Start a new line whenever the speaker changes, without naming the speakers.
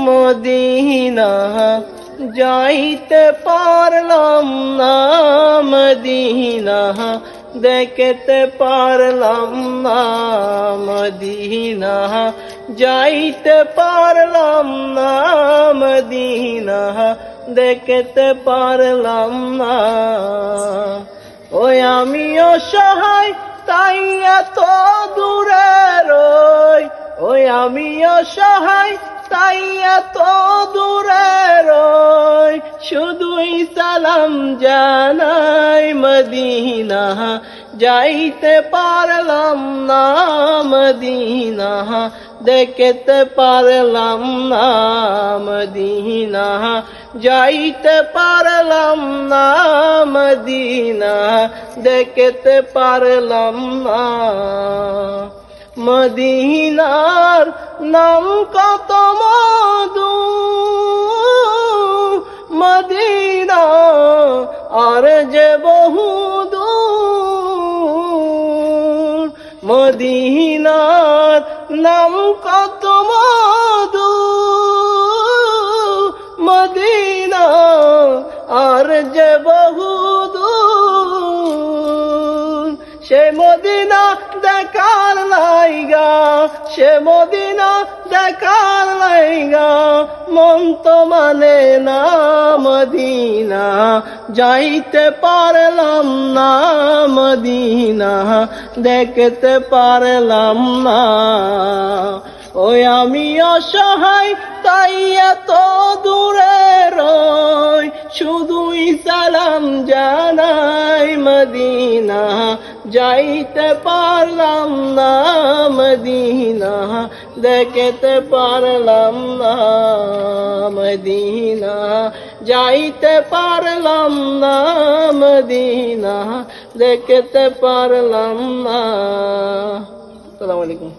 Medina যাইতে পারলাম না, মদিনা দেখতে পারলাম না, মদিনা যাইতে পারলাম না, মদিনা দেখতে পারলাম না। ওই আমি অসহায় তাই এত দূরে রই, ওই আমি অসহায় তাই এত দূরে রই, শুধুই সালাম জানাই মদিনা যাইতে পারলাম না, মদিনা দেখতে পারলাম না, মদিনা যাইতে পারলাম না, মদিনা দেখতে পারলাম না। মদিনার নাম কত মধু, মদিনা আর যে বহু দূর, মদিনার নাম কত মধু, মদিনা আর যে বহু দূর। সে মদিনা দেখার লাইগা, সে মদিনা দেখার লাইগা মন তো মানে না, মদিনা যাইতে পারলাম না, মদিনা দেখতে পারলাম না। ওই আমি অসহায় তাই এত দূরে রই, শুধুই সালাম জানাই মদিনা যাইতে পারলাম না, মদিনা দেখতে পারলাম না, মদিনা যাইতে পারলাম না, মদিনা দেখতে পারলাম না। আসসালামু আলাইকুম।